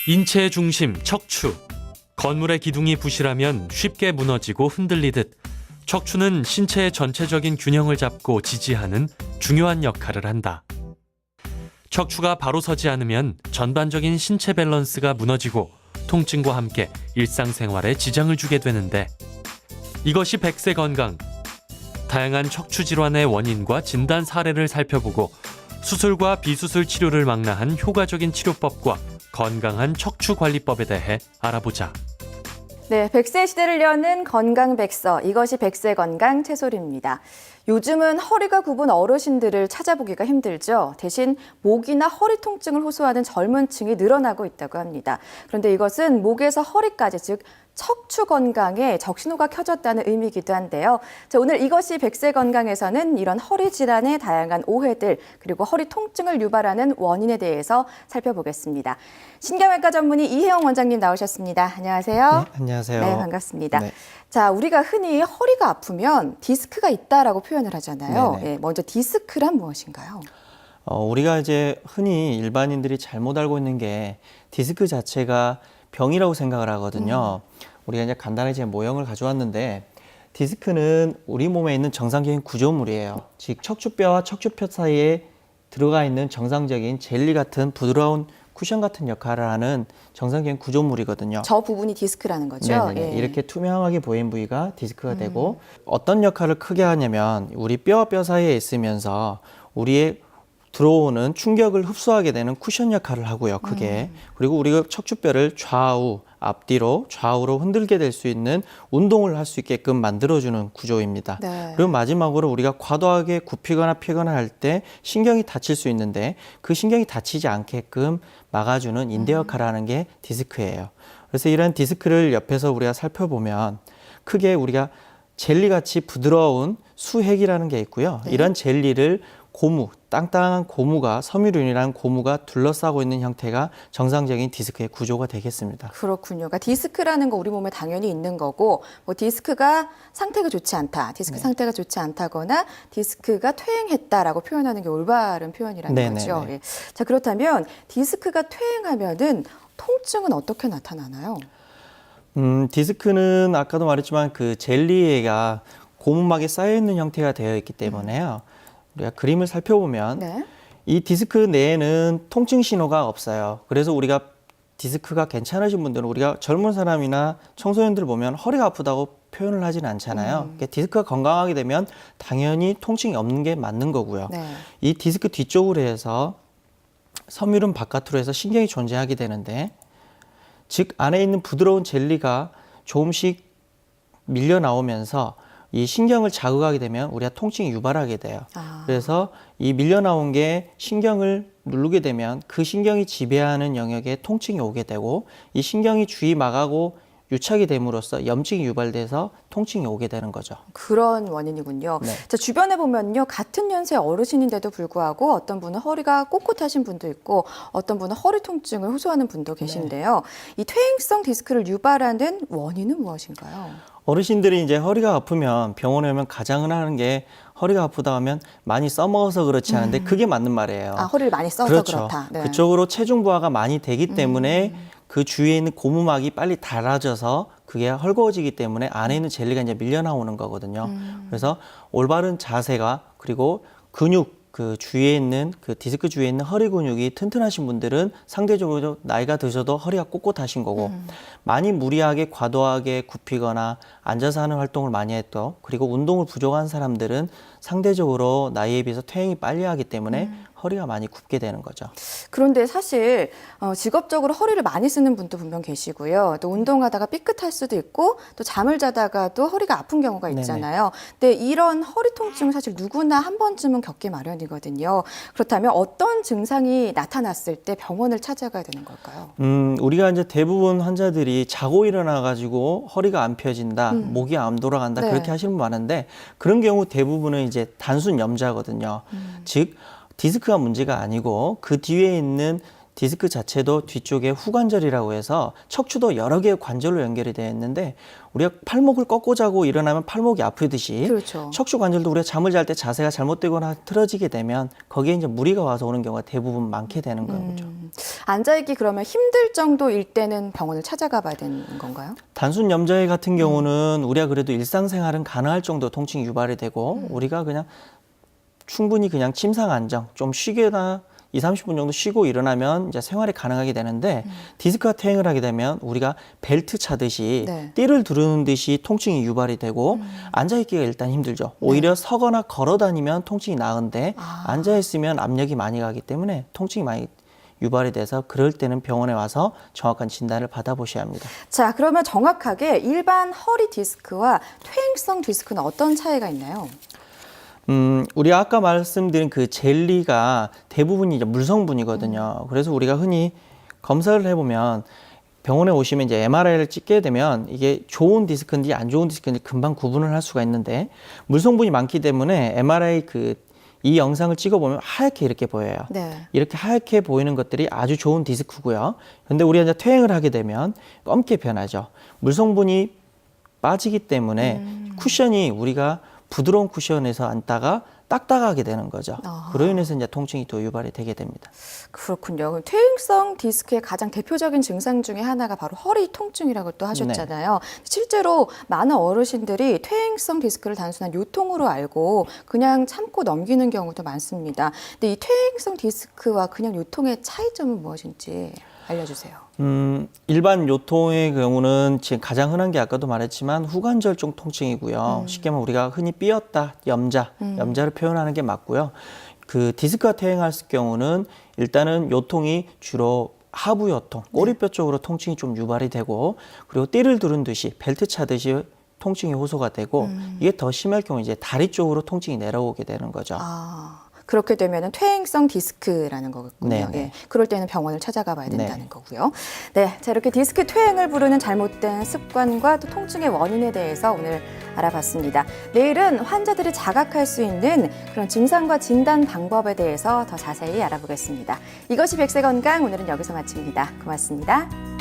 인체의 중심, 척추. 건물의 기둥이 부실하면 쉽게 무너지고 흔들리듯 척추는 신체의 전체적인 균형을 잡고 지지하는 중요한 역할을 한다. 척추가 바로 서지 않으면 전반적인 신체 밸런스가 무너지고 통증과 함께 일상생활에 지장을 주게 되는데, 이것이 100세 건강. 다양한 척추 질환의 원인과 진단 사례를 살펴보고 수술과 비수술 치료를 망라한 효과적인 치료법과 건강한 척추 관리법에 대해 알아보자. 네, 100세 시대를 여는 건강 백서, 이것이 100세 건강 채소리입니다. 요즘은 허리가 굽은 어르신들을 찾아보기가 힘들죠. 대신 목이나 허리 통증을 호소하는 젊은 층이 늘어나고 있다고 합니다. 그런데 이것은 목에서 허리까지, 즉 척추 건강에 적신호가 켜졌다는 의미이기도 한데요. 자, 오늘 이것이 100세 건강에서는 이런 허리 질환의 다양한 오해들, 그리고 허리 통증을 유발하는 원인에 대해서 살펴보겠습니다. 신경외과 전문의 이혜영 원장님 나오셨습니다. 안녕하세요. 네, 안녕하세요. 네, 반갑습니다. 네. 자, 우리가 흔히 허리가 아프면 디스크가 있다라고 표현을 하잖아요. 네네. 예, 먼저 디스크란 무엇인가요? 우리가 이제 흔히 일반인들이 잘못 알고 있는 게 디스크 자체가 병이라고 생각을 하거든요. 우리가 이제 간단하게 제 모형을 가져왔는데, 디스크는 우리 몸에 있는 정상적인 구조물이에요. 즉 척추뼈와 척추뼈 사이에 들어가 있는 정상적인 젤리 같은 부드러운 쿠션 같은 역할을 하는 정상적인 구조물이거든요. 저 부분이 디스크라는 거죠? 네네. 예. 이렇게 투명하게 보이는 부위가 디스크가 되고, 어떤 역할을 크게 하냐면 우리 뼈와 뼈 사이에 있으면서 우리의 들어오는 충격을 흡수하게 되는 쿠션 역할을 하고요, 크게. 그리고 우리가 척추뼈를 좌우, 앞뒤로, 좌우로 흔들게 될 수 있는 운동을 할 수 있게끔 만들어주는 구조입니다. 네. 그리고 마지막으로 우리가 과도하게 굽히거나 피거나 할 때 신경이 다칠 수 있는데, 그 신경이 다치지 않게끔 막아주는 인대 역할을 하는 게 디스크예요. 그래서 이런 디스크를 옆에서 우리가 살펴보면 크게 우리가 젤리같이 부드러운 수핵이라는 게 있고요. 네. 이런 젤리를 고무, 땅땅한 고무가, 섬유륜이라는 고무가 둘러싸고 있는 형태가 정상적인 디스크의 구조가 되겠습니다. 그렇군요. 그러니까 디스크라는 거 우리 몸에 당연히 있는 거고, 뭐 디스크가 상태가 좋지 않다, 디스크 상태가 좋지 않다거나 디스크가 퇴행했다라고 표현하는 게 올바른 표현이라는 네네네. 거죠. 예. 자, 그렇다면 디스크가 퇴행하면은 통증은 어떻게 나타나나요? 디스크는 아까도 말했지만 그 젤리가 고무막에 쌓여 있는 형태가 되어 있기 때문에요. 우리가 그림을 살펴보면 네. 이 디스크 내에는 통증 신호가 없어요. 그래서 우리가 디스크가 괜찮으신 분들은, 우리가 젊은 사람이나 청소년들 보면 허리가 아프다고 표현을 하진 않잖아요. 그러니까 디스크가 건강하게 되면 당연히 통증이 없는 게 맞는 거고요. 네. 이 디스크 뒤쪽으로 해서 섬유륜 바깥으로 해서 신경이 존재하게 되는데, 즉 안에 있는 부드러운 젤리가 조금씩 밀려 나오면서 이 신경을 자극하게 되면 우리가 통증이 유발하게 돼요. 그래서 이 밀려 나온 게 신경을 누르게 되면 그 신경이 지배하는 영역에 통증이 오게 되고, 이 신경이 주의 막하고 유착이 됨으로써 염증이 유발돼서 통증이 오게 되는 거죠. 그런 원인이군요. 네. 자, 주변에 보면요, 같은 연세 어르신인데도 불구하고 어떤 분은 허리가 꼿꼿하신 분도 있고 어떤 분은 허리 통증을 호소하는 분도 계신데요. 이 퇴행성 디스크를 유발하는 원인은 무엇인가요? 어르신들이 이제 허리가 아프면 병원에 오면 가장 흔한 게, 허리가 아프다 하면 많이 써먹어서 그렇지 않은데 그게 맞는 말이에요. 아, 허리를 많이 써서 그렇죠. 그렇다. 네. 그쪽으로 체중 부하가 많이 되기 때문에 그 주위에 있는 고무막이 빨리 닳아져서 그게 헐거워지기 때문에 안에 있는 젤리가 이제 밀려 나오는 거거든요. 그래서 올바른 자세가, 그리고 근육, 그 주위에 있는 그 디스크 주위에 있는 허리 근육이 튼튼하신 분들은 상대적으로 나이가 드셔도 허리가 꼿꼿하신 거고, 많이 무리하게 과도하게 굽히거나 앉아서 하는 활동을 많이 했고, 그리고 운동을 부족한 사람들은 상대적으로 나이에 비해서 퇴행이 빨리 하기 때문에 허리가 많이 굽게 되는 거죠. 그런데 사실 직업적으로 허리를 많이 쓰는 분도 분명 계시고요. 또 운동하다가 삐끗할 수도 있고, 또 잠을 자다가도 허리가 아픈 경우가 있잖아요. 근데 이런 허리 통증은 사실 누구나 한 번쯤은 겪기 마련이거든요. 그렇다면 어떤 증상이 나타났을 때 병원을 찾아가야 되는 걸까요? 우리가 이제 대부분 환자들이 자고 일어나가지고 허리가 안 펴진다, 목이 안 돌아간다, 네. 그렇게 하시는 분 많은데, 그런 경우 대부분은 이제 단순 염좌거든요. 즉 디스크가 문제가 아니고 그 뒤에 있는 디스크 자체도 뒤쪽에 후관절이라고 해서 척추도 여러 개의 관절로 연결이 되어 있는데 우리가 팔목을 꺾고 자고 일어나면 팔목이 아프듯이 그렇죠. 척추 관절도 우리가 잠을 잘 때 자세가 잘못되거나 틀어지게 되면 거기에 이제 무리가 와서 오는 경우가 대부분 많게 되는 거죠. 앉아있기 그러면 힘들 정도일 때는 병원을 찾아가 봐야 되는 건가요? 단순 염좌회 같은 경우는 우리가 그래도 일상생활은 가능할 정도 통증이 유발이 되고 우리가 그냥 충분히 그냥 침상 안정 좀 쉬거나 2, 30분 정도 쉬고 일어나면 이제 생활이 가능하게 되는데 디스크가 퇴행을 하게 되면 우리가 벨트 차듯이 네. 띠를 두르는 듯이 통증이 유발이 되고 앉아있기가 일단 힘들죠. 오히려 서거나 걸어 다니면 통증이 나은데 앉아있으면 압력이 많이 가기 때문에 통증이 많이 유발이 돼서 그럴 때는 병원에 와서 정확한 진단을 받아보셔야 합니다. 자, 그러면 정확하게 일반 허리 디스크와 퇴행성 디스크는 어떤 차이가 있나요? 우리가 아까 말씀드린 그 젤리가 대부분이 이제 물성분이거든요. 그래서 우리가 흔히 검사를 해보면 병원에 오시면 이제 MRI를 찍게 되면 이게 좋은 디스크인지 안 좋은 디스크인지 금방 구분을 할 수가 있는데 물성분이 많기 때문에 MRI 이 영상을 찍어보면 하얗게 이렇게 보여요. 네. 이렇게 하얗게 보이는 것들이 아주 좋은 디스크고요. 그런데 우리가 이제 퇴행을 하게 되면 검게 변하죠. 물성분이 빠지기 때문에 쿠션이 우리가 부드러운 쿠션에서 앉다가 딱딱하게 되는 거죠. 그로 인해서 이제 통증이 또 유발이 되게 됩니다. 그렇군요. 그럼 퇴행성 디스크의 가장 대표적인 증상 중에 하나가 바로 허리 통증이라고 또 하셨잖아요. 실제로 많은 어르신들이 퇴행성 디스크를 단순한 요통으로 알고 그냥 참고 넘기는 경우도 많습니다. 근데 이 퇴행성 디스크와 그냥 요통의 차이점은 무엇인지 알려주세요. 일반 요통의 경우는 지금 가장 흔한 게 아까도 말했지만 후관절 쪽 통증이고요. 쉽게 말하면 우리가 흔히 삐었다, 염자를 표현하는 게 맞고요. 그 디스크가 퇴행할 경우는 일단은 요통이 주로 하부 요통, 꼬리뼈 쪽으로 통증이 좀 유발이 되고 그리고 띠를 두른 듯이 벨트 차듯이 통증이 호소가 되고 이게 더 심할 경우 이제 다리 쪽으로 통증이 내려오게 되는 거죠. 그렇게 되면 퇴행성 디스크라는 거군요. 네네. 예, 그럴 때는 병원을 찾아가 봐야 된다는 네. 거고요. 네, 자 이렇게 디스크 퇴행을 부르는 잘못된 습관과 또 통증의 원인에 대해서 오늘 알아봤습니다. 내일은 환자들이 자각할 수 있는 그런 증상과 진단 방법에 대해서 더 자세히 알아보겠습니다. 이것이 백세 건강 오늘은 여기서 마칩니다. 고맙습니다.